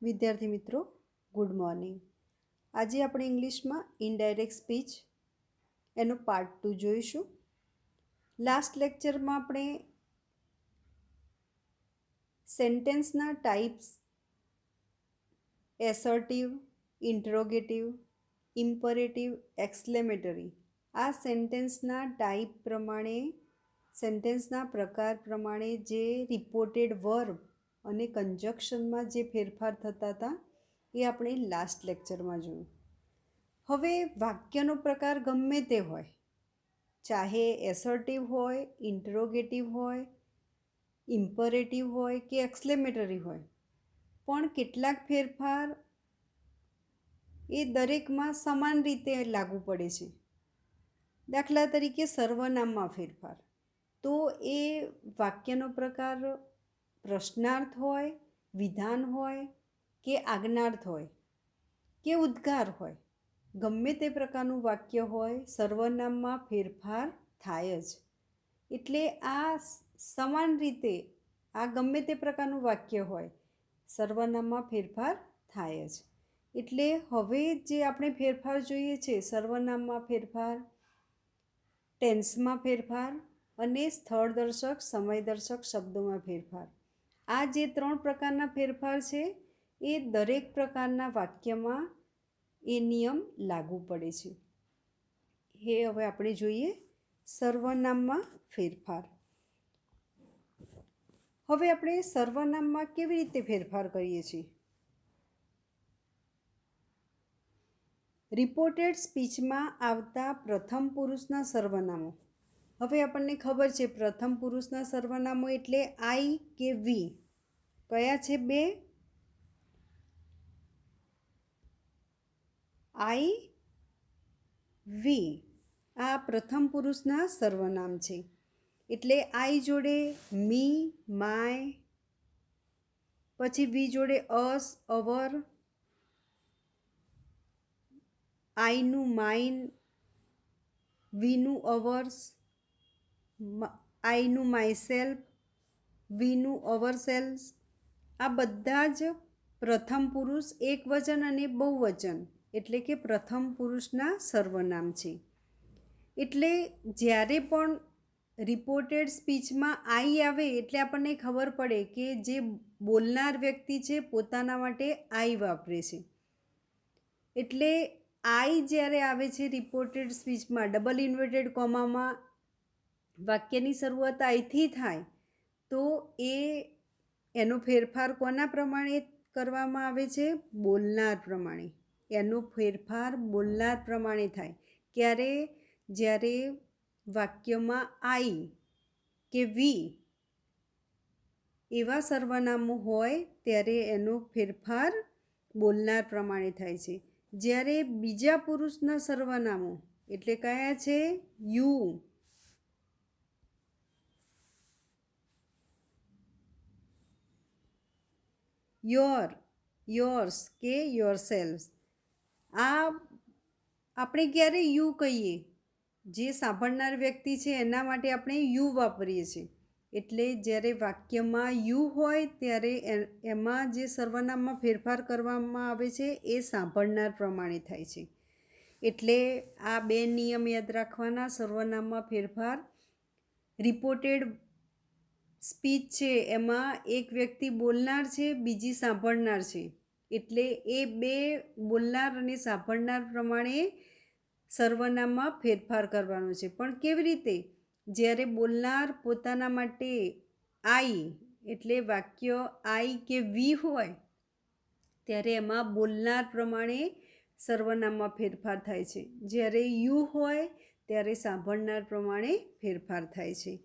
વિદ્યાર્થી મિત્રો, good morning. આજે આપણે ઇંગ્લિશમાં ઇનડાયરેક્ટ સ્પીચ એનો પાર્ટ 2 જોઈશું. લાસ્ટ લેક્ચરમાં આપણે સેન્ટેન્સના types, assertive, interrogative, imperative, exclamatory આ સેન્ટેન્સના ટાઈપ પ્રમાણે, સેન્ટેન્સના પ્રકાર પ્રમાણે જે રિપોર્ટેડ વર્બ અને કંજક્શનમાં જે ફેરફાર થતા હતા એ આપણે લાસ્ટ લેક્ચરમાં જોયું. હવે વાક્યનો પ્રકાર ગમે તે હોય, ચાહે એસર્ટિવ હોય, ઇન્ટ્રોગેટિવ હોય, ઇમ્પરેટિવ હોય કે એક્સક્લેમેટરી હોય, પણ કેટલાક ફેરફાર એ દરેકમાં સમાન રીતે લાગુ પડે છે. દાખલા તરીકે સર્વનામમાં ફેરફાર, તો એ વાક્યનો પ્રકાર પ્રશ્નાર્થ હોય, વિધાન હોય કે આજ્ઞાર્થ હોય કે ઉદ્ગાર હોય, ગમે તે પ્રકારનું વાક્ય હોય, સર્વનામમાં ફેરફાર થાય જ. એટલે આ સમાન રીતે આ ગમે તે પ્રકારનું વાક્ય હોય, સર્વનામમાં ફેરફાર થાય જ. એટલે હવે જે આપણે ફેરફાર જોઈએ છે, સર્વનામમાં ફેરફાર, ટેન્સમાં ફેરફાર અને સ્થળદર્શક, સમયદર્શક શબ્દોમાં ફેરફાર, આ જે 3 પ્રકારના ફેરફાર છે એ દરેક પ્રકારના વાક્યમાં એ નિયમ લાગુ પડે છે. એ હવે આપણે જોઈએ સર્વનામમાં ફેરફાર. હવે આપણે સર્વનામમાં કેવી રીતે ફેરફાર કરીએ છીએ? રિપોર્ટેડ સ્પીચમાં આવતા પ્રથમ પુરુષના સર્વનામો. હવે આપણને ખબર છે પ્રથમ પુરુષના સર્વનામો એટલે આઈ કે વી. કયા છે? બે. આઈ, વી આ પ્રથમ પુરુષના સર્વનામ છે. એટલે આઈ જોડે મી, માય, પછી વી જોડે અસ, અવર, આઈનું માઇન, વીનું અવર્સ, આઈનું માયસેલ્ફ, વીનું અવરસેલ્સ. આ બધા જ પ્રથમ પુરુષ એકવચન અને બહુવચન એટલે કે પ્રથમ પુરુષના સર્વનામ છે. એટલે જ્યારે પણ રિપોર્ટેડ સ્પીચમાં આઈ આવે એટલે આપણને ખબર પડે કે જે બોલનાર વ્યક્તિ છે પોતાના માટે આઈ વાપરે છે. એટલે આઈ જ્યારે આવે છે રિપોર્ટેડ સ્પીચમાં, ડબલ ઇન્વર્ટેડ કોમામાં વાક્યની શરૂઆત આઈથી થાય, તો એનો ફેરફાર કોના પ્રમાણે કરવામાં આવે છે? બોલનાર પ્રમાણે. એનો ફેરફાર બોલનાર પ્રમાણે થાય. ક્યારે? જ્યારે વાક્યમાં આઈ કે વી એવા સર્વનામો હોય ત્યારે એનો ફેરફાર બોલનાર પ્રમાણે થાય છે. જ્યારે બીજા પુરુષના સર્વનામો એટલે કયા છે? યુ, યોર, યોર્સ કે યોરસેલ્વ્સ. આ આપણે ક્યારે યુ કહીએ? જે સાંભળનાર વ્યક્તિ છે એના માટે આપણે યુ વાપરીએ છીએ. એટલે જ્યારે વાક્યમાં યુ હોય ત્યારે એમાં જે સર્વનામમાં ફેરફાર કરવામાં આવે છે એ સાંભળનાર પ્રમાણે થાય છે. એટલે આ બે નિયમ યાદ રાખવાના. સર્વનામમાં ફેરફાર, રિપોર્ટેડ સ્પીચ છે એમાં એક વ્યક્તિ બોલનાર છે, બીજી સાંભળનાર છે. એટલે એ બે બોલનાર અને સાંભળનાર પ્રમાણે સર્વનામમાં ફેરફાર કરવાનો છે. પણ કેવી રીતે? જ્યારે બોલનાર પોતાના માટે આઈ એટલે વાક્ય આઈ કે વી હોય ત્યારે એમાં બોલનાર પ્રમાણે સર્વનામમાં ફેરફાર થાય છે. જ્યારે યુ હોય ત્યારે સાંભળનાર પ્રમાણે ફેરફાર થાય છે.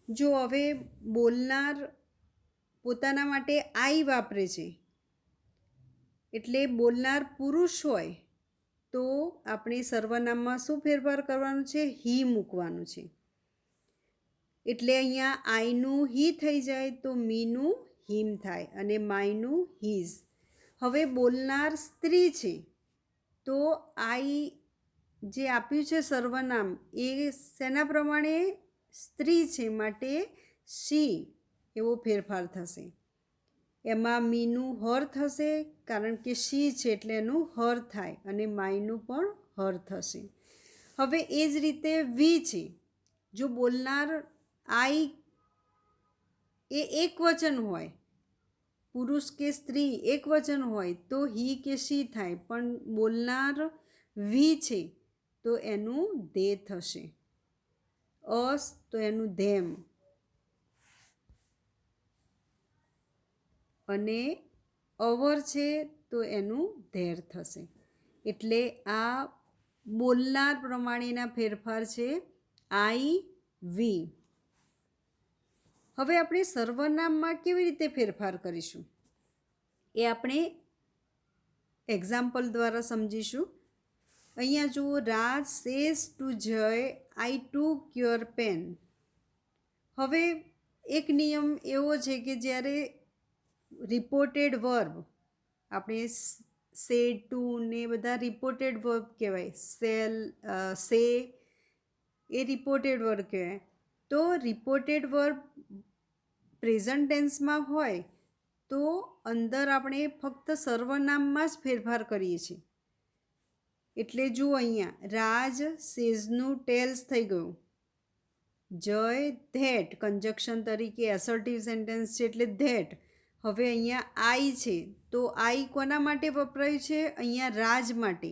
જો હવે બોલનાર પોતાના માટે આઈ વાપરે છે એટલે બોલનાર પુરુષ હોય તો આપણે સર્વનામમાં શું ફેરફાર કરવાનું છે? હી મૂકવાનું છે. એટલે અહીંયા આઈનું હી થઈ જાય તો મીનું હિમ થાય અને માયનું હીઝ. હવે બોલનાર સ્ત્રી છે તો આઈ જે આપ્યું છે સર્વનામ એ શેના પ્રમાણે સ્ત્રી છે માટે શી એવો ફેરફાર થશે. એમાં મીનું હર થશે કારણ કે શી છે એટલે એનું હર થાય અને માયનું પણ હર થશે. હવે એ જ રીતે વી છે. જો બોલનાર આઈ એ એક વચન હોય, પુરુષ કે સ્ત્રી એક વચન હોય તો હી કે શી થાય, પણ બોલનાર વી છે તો એનું દે થશે. અસ તો એનું ધેમ અને અવર છે તો એનું ધેર થશે. એટલે આ બોલનાર પ્રમાણેના ફેરફાર છે આઈ વી. હવે આપણે સર્વનામમાં કેવી રીતે ફેરફાર કરીશું એ આપણે એક્ઝામ્પલ દ્વારા સમજીશું. અહીંયા જુઓ, રાજ સેઝ ટુ જય આઈ ટુક યોર પેન. હવે એક નિયમ એવો છે કે જ્યારે રિપોર્ટેડ વર્બ, આપણે સેડ ટુ ને બધા રિપોર્ટેડ વર્બ કહેવાય, સેલ સે એ રિપોર્ટેડ વર્બ કહેવાય. તો રિપોર્ટેડ વર્બ પ્રેઝન્ટ ટેન્સમાં હોય તો અંદર આપણે ફક્ત સર્વનામમાં જ ફેરફાર કરીએ છીએ. એટલે જુઓ અહીંયા રાજ સેઝનું ટેલ્સ થઈ ગયું, જય ધેટ કંજક્શન તરીકે એસર્ટિવ સેન્ટેન્સ છે એટલે ધેટ. હવે અહીંયા આઈ છે તો આઈ કોના માટે વપરાયું છે? અહીંયા રાજ માટે.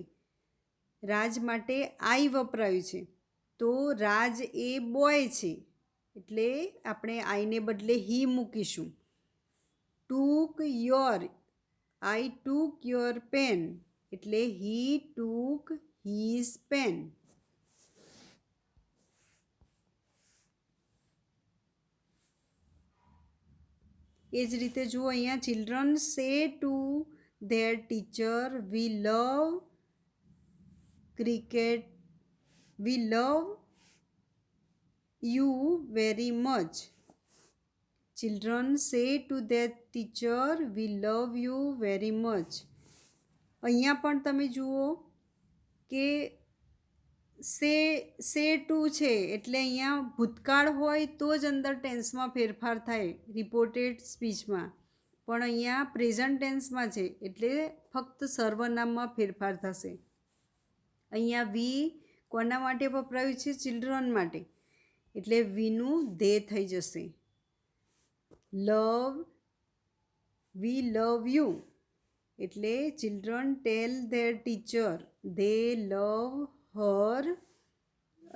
રાજ માટે આઈ વપરાયું છે તો રાજ એ બોય છે એટલે આપણે આઈને બદલે હી મૂકીશું. ટૂક યોર, આઈ ટૂક યોર પેન એટલે હી ટૂક હીઝ પેન. એ જ રીતે જુઓ અહીંયા, children say to their teacher we love cricket, we love you very much. Children say to their teacher we love you very much. અહીંયા પણ તમે જુઓ કે સે ટુ છે એટલે અહીંયા ભૂતકાળ હોય તો જ અંદર ટેન્સમાં ફેરફાર થાય રિપોર્ટેડ સ્પીચમાં, પણ અહીંયા પ્રેઝન્ટ ટેન્સમાં છે એટલે ફક્ત સર્વનામમાં ફેરફાર થશે. અહીંયા વી કોના માટે વપરાયું છે? ચિલ્ડ્રન માટે એટલે વીનું ધે થઈ જશે. લવ, વી લવ યુ એટલે children tell their teacher they love her.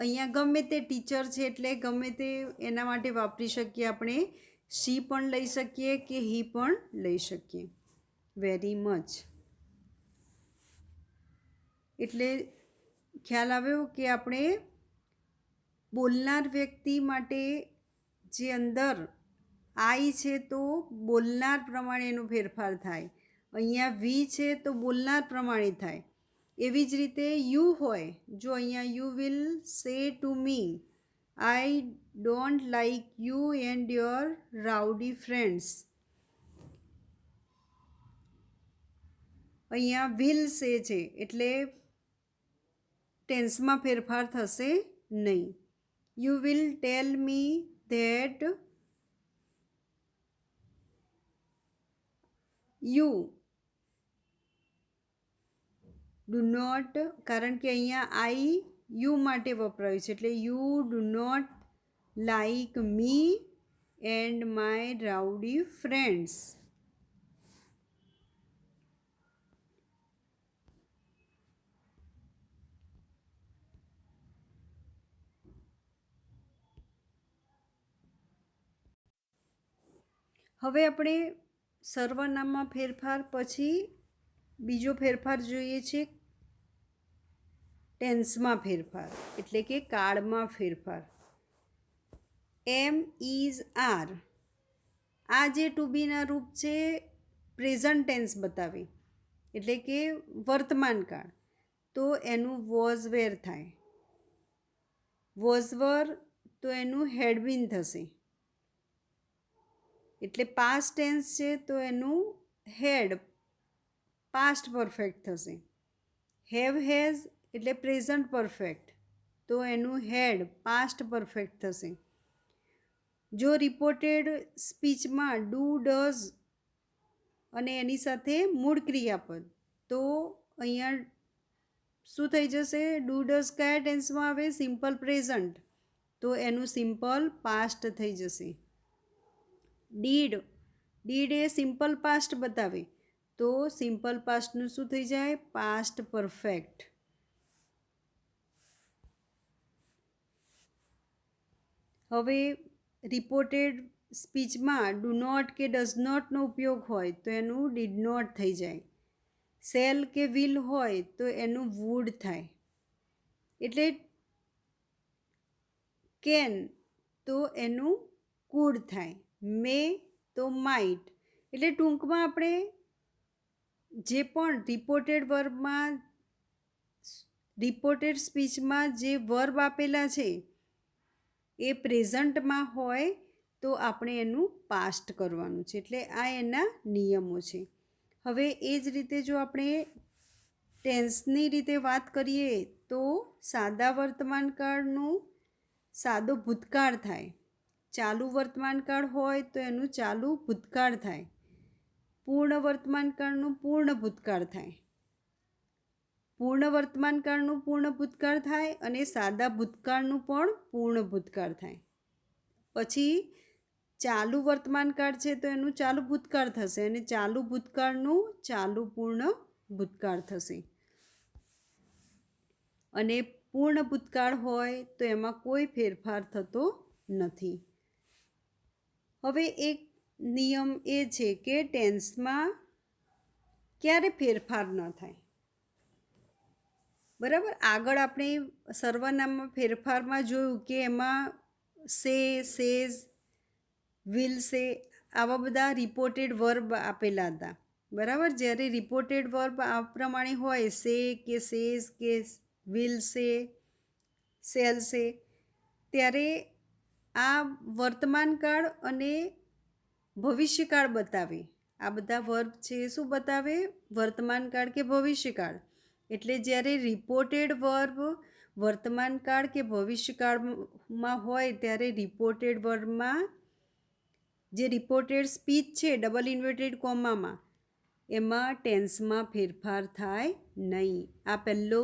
અહીંયા ગમે તે ટીચર છે એટલે ગમે તે એના માટે વાપરી શકીએ આપણે. શી પણ લઈ શકીએ કે હી પણ લઈ શકીએ. વેરી મચ એટલે ખ્યાલ આવ્યો કે આપણે બોલનાર વ્યક્તિ માટે જે અંદર આઈ છે તો બોલનાર પ્રમાણેનો ફેરફાર થાય, અહીંયા વી છે તો બોલનાર પ્રમાણે થાય. એવી જ રીતે યુ હોય, જો અહીંયા you will say to me I don't like you and your rowdy friends. અહીંયા વિલ સે છે એટલે ટેન્સમાં ફેરફાર થશે નહીં. You will tell me that you do not, કારણ કે અહીંયા આઈ યુ માટે વપરાયું છે એટલે you do not like me and my rowdy friends. હવે આપણે સર્વનામમાં ફેરફાર પછી બીજો ફેરફાર જોઈએ છે ટેન્સમાં ફેરફાર એટલે કે કાળમાં ફેરફાર. એમ ઇઝ આર, આ જે ટુ બીના રૂપ છે પ્રેઝન્ટ ટેન્સ બતાવે એટલે કે વર્તમાન કાળ, તો એનું વોઝ વેર થાય. વોઝ વર તો એનું હેડ બીન થશે એટલે પાસ્ટ ટેન્સ છે તો એનું હેડ પાસ્ટ પરફેક્ટ થશે. હેવ હેઝ એટલે પ્રેઝન્ટ પરફેક્ટ, તો એનું હેડ પાસ્ટ પરફેક્ટ થશે. જો રિપોર્ટેડ સ્પીચમાં ડુ ડઝ અને એની સાથે મૂળ ક્રિયાપદ, તો અહીંયા શું થઈ જશે? ડુ ડઝ કયા ટેન્સમાં આવે? સિમ્પલ પ્રેઝન્ટ, તો એનું સિમ્પલ પાસ્ટ થઈ જશે. ડીડ એ સિમ્પલ પાસ્ટ બતાવે, તો સિમ્પલ પાસ્ટનું શું થઈ જાય? Past perfect. હવે રિપોર્ટેડ સ્પીચમાં ડુ નોટ કે ડઝ નોટનો ઉપયોગ હોય તો એનું ડીડ નોટ થઈ જાય. સેલ કે વિલ હોય તો એનું વુડ થાય. એટલે કેન તો એનું કુડ થાય. મે તો માઇટ. એટલે ટૂંકમાં આપણે જે પણ રિપોર્ટેડ સ્પીચમાં જે વર્બ આપેલા છે એ પ્રેઝન્ટમાં હોય તો આપણે એનું પાસ્ટ કરવાનું છે. એટલે આ એના નિયમો છે. હવે એ જ રીતે જો આપણે ટેન્સની રીતે વાત કરીએ તો સાદા વર્તમાનકાળનું સાદો ભૂતકાળ થાય. ચાલુ વર્તમાનકાળ હોય તો એનું ચાલુ ભૂતકાળ થાય. પૂર્ણ વર્તમાનકાળનું પૂર્ણ ભૂતકાળ થાય. પૂર્ણ વર્તમાનકાળનું પૂર્ણ ભૂતકાળ થાય અને સાદા ભૂતકાળનું પણ પૂર્ણ ભૂતકાળ થાય. પછી ચાલુ વર્તમાનકાળ છે તો એનું ચાલુ ભૂતકાળ થશે અને ચાલુ ભૂતકાળનું ચાલુ પૂર્ણ ભૂતકાળ થશે. અને પૂર્ણ ભૂતકાળ હોય તો એમાં કોઈ ફેરફાર થતો નથી. હવે એક નિયમ એ છે કે ટેન્સમાં ક્યારે ફેરફાર ન થાય. બરાબર, આગળ આપણે સર્વનામમાં ફેરફારમાં જોયું કે એમાં સે, સેઝ, વિલ સે આવા બધા રિપોર્ટેડ વર્બ આપેલા હતા. બરાબર, જ્યારે રિપોર્ટેડ વર્બ આ પ્રમાણે હોય, સે કે સેઝ કે વિલ સે, સેલ સે, ત્યારે આ વર્તમાનકાળ અને ભવિષ્યકાળ બતાવે. આ બધા વર્બ છે શું બતાવે? વર્તમાનકાળ કે ભવિષ્યકાળ. એટલે જ્યારે રિપોર્ટેડ વર્બ વર્તમાનકાળ કે ભવિષ્યકાળમાં હોય ત્યારે રિપોર્ટેડ વર્બમાં જે રિપોર્ટેડ સ્પીચ છે ડબલ ઇન્વર્ટેડ કોમામાં એમાં ટેન્સમાં ફેરફાર થાય નહીં. આ પહેલો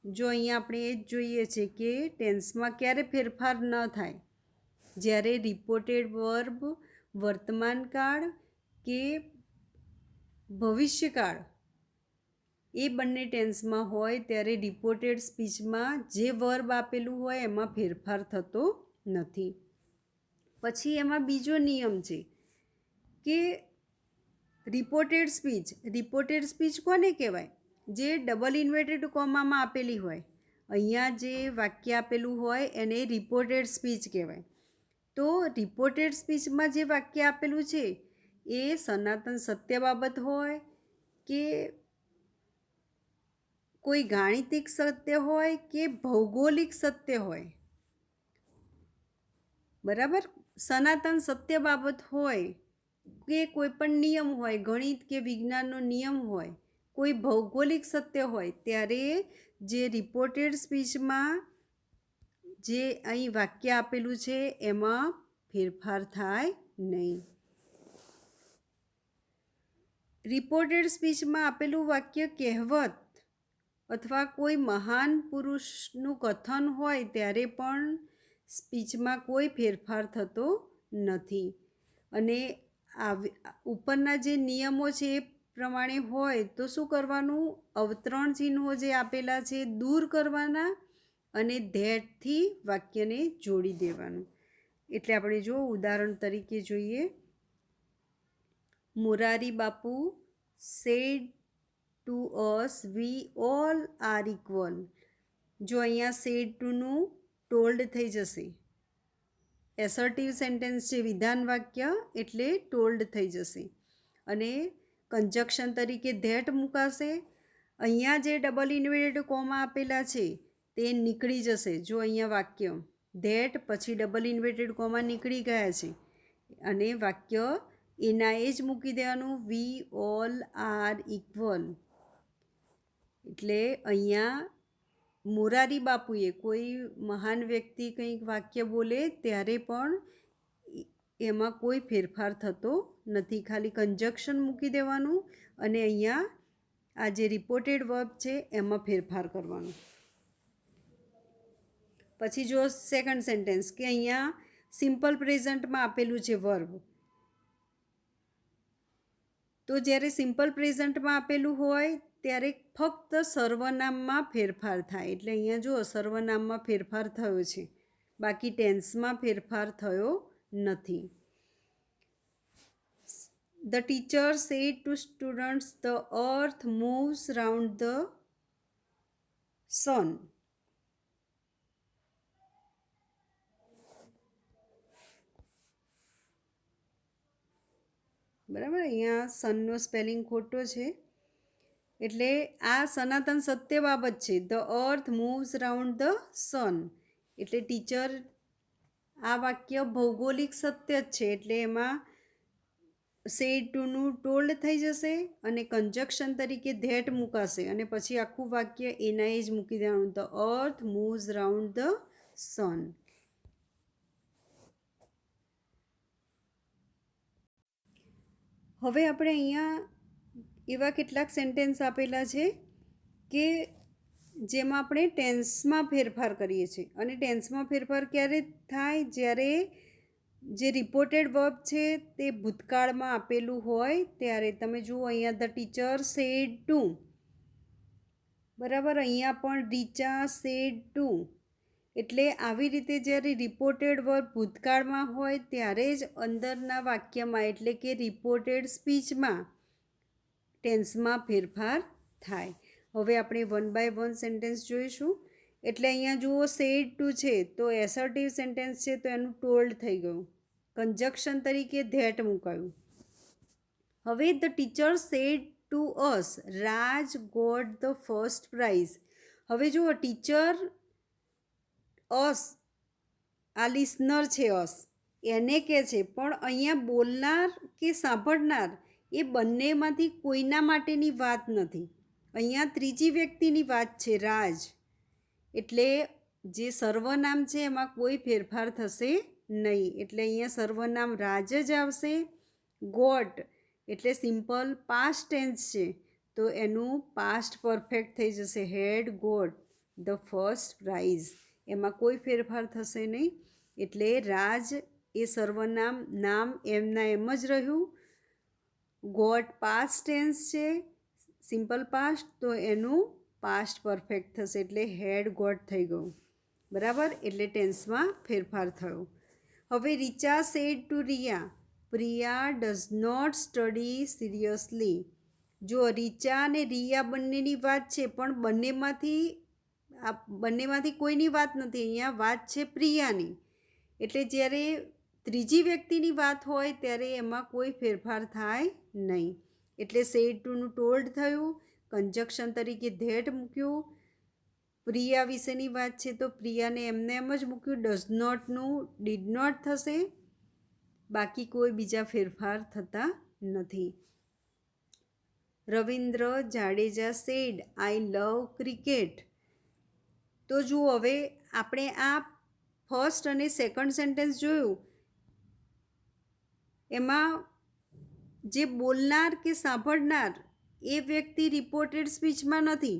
જો અહીંયા આપણે એ જ જોઈએ છે કે ટેન્સમાં ક્યારે ફેરફાર ન થાય? જ્યારે રિપોર્ટેડ વર્બ વર્તમાનકાળ કે ભવિષ્યકાળ એ બંને ટેન્સમાં હોય ત્યારે રિપોર્ટેડ સ્પીચમાં જે વર્બ આપેલું હોય એમાં ફેરફાર થતો નથી. પછી એમાં બીજો નિયમ છે કે રિપોર્ટેડ સ્પીચ કોને કહેવાય? જે ડબલ ઇન્વર્ટેડ કોમામાં આપેલી હોય. અહીંયા જે વાક્ય આપેલું હોય એને રિપોર્ટેડ સ્પીચ કહેવાય. તો રિપોર્ટેડ સ્પીચમાં જે વાક્ય આપેલું છે એ સનાતન સત્ય બાબત હોય કે કોઈ ગાણિતિક સત્ય હોય કે ભૌગોલિક સત્ય હોય. બરાબર, સનાતન સત્ય બાબત હોય કે કોઈ પણ નિયમ હોય, ગણિત કે વિજ્ઞાનનો નિયમ હોય, કોઈ ભૌગોલિક સત્ય હોય, ત્યારે જે રિપોર્ટેડ સ્પીચમાં જે અહીં વાક્ય આપેલું છે એમાં ફેરફાર થાય નહીં. રિપોર્ટેડ સ્પીચમાં આપેલું વાક્ય કહેવત અથવા કોઈ મહાન પુરુષનું કથન હોય ત્યારે પણ સ્પીચમાં કોઈ ફેરફાર થતો નથી. અને ઉપરના જે નિયમો છે એ પ્રમાણે હોય તો શું કરવાનું? અવતરણ ચિહ્નો જે આપેલા છે દૂર કરવાના અને ધેટથી વાક્યને જોડી દેવાનું. એટલે આપણે જો ઉદાહરણ તરીકે જોઈએ, Morari Bapu sad to us we all are equal. જો અહીંયા સેડ ટુનું ટોલ્ડ થઈ જશે. એસર્ટિવ સેન્ટેન્સ છે, વિધાન વાક્ય, એટલે ટોલ્ડ થઈ જશે. અને કંજક્શન તરીકે ધેટ મુકાશે. અહીંયા જે ડબલ ઇન્વર્ટેડ કોમા આપેલા છે તે નીકળી જશે. જો અહીંયા વાક્ય ધેટ પછી ડબલ ઇન્વર્ટેડ કોમા નીકળી ગયા છે અને વાક્ય એના એ જ મૂકી દેવાનું, વી ઓલ આર ઇક્વલ. એટલે અહીંયા મોરારી બાપુએ કોઈ મહાન વ્યક્તિ કંઈક વાક્ય બોલે ત્યારે પણ એમાં કોઈ ફેરફાર થતો નથી, ખાલી કંજક્શન મૂકી દેવાનું અને અહીંયા આ જે રિપોર્ટેડ વર્બ છે એમાં ફેરફાર કરવાનો. પછી જો સેકન્ડ સેન્ટેન્સ કે અહીંયા સિમ્પલ પ્રેઝન્ટમાં આપેલું છે વર્બ, તો જ્યારે સિમ્પલ પ્રેઝન્ટમાં આપેલું હોય ત્યારે ફક્ત સર્વનામમાં ફેરફાર થાય. એટલે અહીંયા જો સર્વનામમાં ફેરફાર થયો છે, બાકી ટેન્સમાં ફેરફાર થયો નથી. The teacher said to students, the earth moves round the sun. બરાબર, અહીંયા સનનો સ્પેલિંગ ખોટો છે, એટલે આ સનાતન સત્ય બાબત છે. The earth moves round the sun, એટલે ટીચર આ વાક્ય ભૌગોલિક સત્ય જ છે, એટલે એમાં સેડ ટુનું ટોલ્ડ થઈ જશે અને કંજક્શન તરીકે ધેટ મૂકાશે અને પછી આખું વાક્ય એના એ જ મૂકી દેવાનું. The earth moves round the sun. હવે આપણે અહીંયા એવા કેટલાક સેન્ટેન્સ આપેલા છે કે જેમાં આપણે ટેન્સમાં ફેરફાર કરીએ છીએ, અને ટેન્સમાં ફેરફાર ક્યારે થાય? જ્યારે જે રિપોર્ટેડ વર્બ છે તે ભૂતકાળમાં આપેલું હોય ત્યારે. તમે જુઓ અહીંયા ધ ટીચર સેડ ટુ, બરાબર, અહીંયા પણ રીચા સેડ ટુ. એટલે આવી રીતે જ્યારે રિપોર્ટેડ વર્બ ભૂતકાળમાં હોય ત્યારે જ અંદરના વાક્યમાં એટલે કે રિપોર્ટેડ સ્પીચમાં ટેન્સમાં ફેરફાર થાય. હવે આપણે વન બાય વન સેન્ટેન્સ જોઈશું. એટલે અહીંયા જુઓ સેડ ટુ છે તો એસર્ટિવ સેન્ટેન્સ છે, તો એનું ટોલ્ડ થઈ ગયું, કંજક્શન તરીકે ધેટ મુકાયું. હવે the teacher said to us Raj got the first prize. હવે જુઓ ટીચર અસ, આ લિસનર છે અસ, એને કહે છે, પણ અહીંયા બોલનાર કે સાંભળનાર એ બંનેમાંથી કોઈના માટેની વાત નથી. અહીંયા ત્રીજી વ્યક્તિની વાત છે, રાજ. એટલે જે સર્વનામ છે એમાં કોઈ ફેરફાર થશે નહીં, એટલે અહીંયા સર્વનામ રાજ જ આવશે. ગોટ એટલે સિમ્પલ પાસ્ટ ટેન્સ છે, તો એનું પાસ્ટ પરફેક્ટ થઈ જશે, હેડ ગોટ ધ ફર્સ્ટ પ્રાઇઝ. એમાં કોઈ ફેરફાર થશે નહીં, એટલે રાજ એ સર્વનામ નામ એમના એમ જ રહ્યું. ગોટ પાસ્ટ ટેન્સ છે, સિમ્પલ પાસ્ટ, તો એનું પાસ્ટ પરફેક્ટ થશે, એટલે હેડ ગોટ થઈ ગયું. બરાબર, એટલે ટેન્સમાં ફેરફાર થયો. હવે Richa said to Riya, Priya does not study seriously. જો રીચા અને રિયા બંનેની વાત છે, પણ બંનેમાંથી કોઈની વાત નથી, અહીંયા વાત છે પ્રિયાની. એટલે જ્યારે ત્રીજી વ્યક્તિની વાત હોય ત્યારે એમાં કોઈ ફેરફાર થાય નહીં. એટલે સેડ ટુનું ટોલ્ડ થયું, કંજક્શન તરીકે ધેટ મૂક્યું. પ્રિયા વિશેની વાત છે તો પ્રિયાને એમને એમ જ મૂક્યું, ડઝ નોટનું ડીડ નોટ થશે, બાકી કોઈ બીજા ફેરફાર થતા નથી. Ravindra Jadeja said I love cricket. તો જુઓ, હવે આપણે આ ફર્સ્ટ અને સેકન્ડ સેન્ટેન્સ જોયું, એમાં જે બોલનાર કે સાંભળનાર એ વ્યક્તિ રિપોર્ટેડ સ્પીચમાં નથી,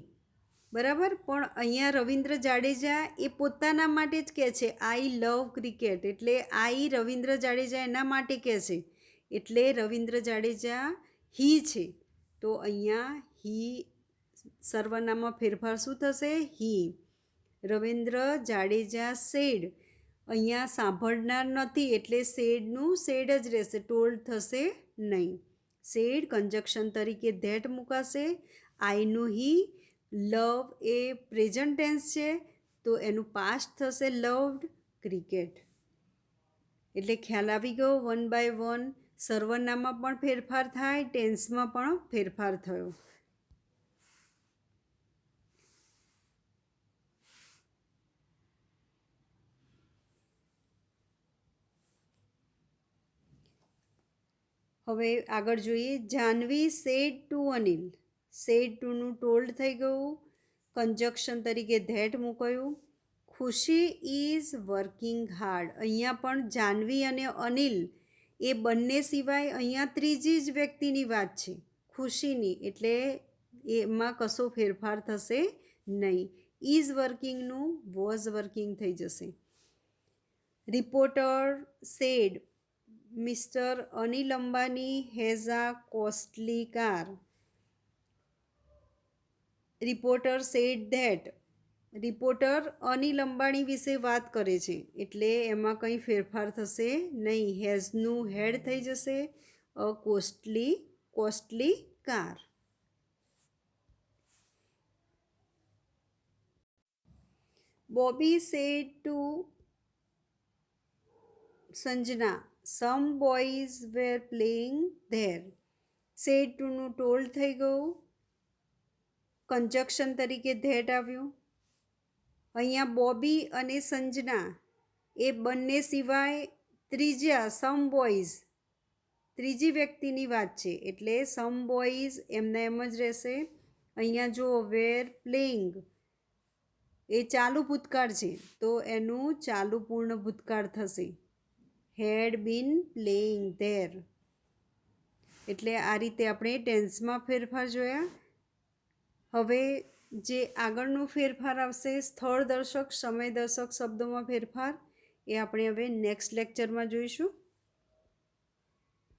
બરાબર, પણ અહીંયા રવિન્દ્ર જાડેજા એ પોતાના માટે જ કહે છે આઈ લવ ક્રિકેટ. એટલે આઈ રવિન્દ્ર જાડેજા એના માટે કહે છે, એટલે રવિન્દ્ર જાડેજા હી છે, તો અહીંયા હી સર્વનામમાં ફેરફાર શું થશે? હી. રવિન્દ્ર જાડેજા સેડ, અહીંયા સાંભળનાર નથી એટલે સેડનું સેડ જ રહેશે, ટોલ્ડ થશે નહીં. સેડ કંજક્શન તરીકે ધેટ મુકાશે. આઈનું હી. લવ એ પ્રેઝન્ટ ટેન્સ છે, તો એનું પાસ્ટ થશે લવ્ડ ક્રિકેટ. એટલે ખ્યાલ આવી ગયો વન બાય વન. સર્વનામમાં પણ ફેરફાર થાય, ટેન્સમાં પણ ફેરફાર થયો. હવે આગળ જોઈએ. Jahnavi said to Anil. Said ટુનું ટોલ્ડ થઈ ગયું, કંજક્શન તરીકે ધેટ મૂકાયું. ખુશી ઇઝ વર્કિંગ હાર્ડ. અહીંયા પણ જાહ્નવી અને અનિલ એ બંને સિવાય અહીંયા ત્રીજી જ વ્યક્તિની વાત છે, ખુશીની, એટલે એમાં કશો ફેરફાર થશે નહીં. ઇઝ વર્કિંગનું વોઝ વર્કિંગ થઈ જશે. Reporter said mister Anil Ambani has a costly car. Reporter said that. Reporter Anil Ambani વિશે વાત કરે છે એટલે એમાં કંઈ ફેરફાર થશે નહીં. હેઝનું હેડ થઈ જશે. A costly car. Bobby said to Sanjana some boys were playing there. Said ટુનું ટોલ્ડ થઈ ગયું. કંજક્શન તરીકે ધેટ આવ્યું. અહીંયા બોબી અને સંજના એ બંને સિવાય ત્રીજા સમ બોયઝ ત્રીજી વ્યક્તિની વાત છે એટલે સમ બોયઝ એમના એમ જ રહેશે. અહીંયા જો વેર પ્લેઇંગ એ ચાલુ ભૂતકાળ છે તો એનું ચાલુ પૂર્ણ ભૂતકાળ થશે. હેડ બીન પ્લેઇંગ ધેર. એટલે આ રીતે આપણે ટેન્સમાં ફેરફાર જોયા. હવે જે આગળનો ફેરફાર આવશે સ્થળ દર્શક સમય દર્શક શબ્દોમાં ફેરફાર, એ આપણે હવે નેક્સ્ટ લેક્ચરમાં જોઈશું.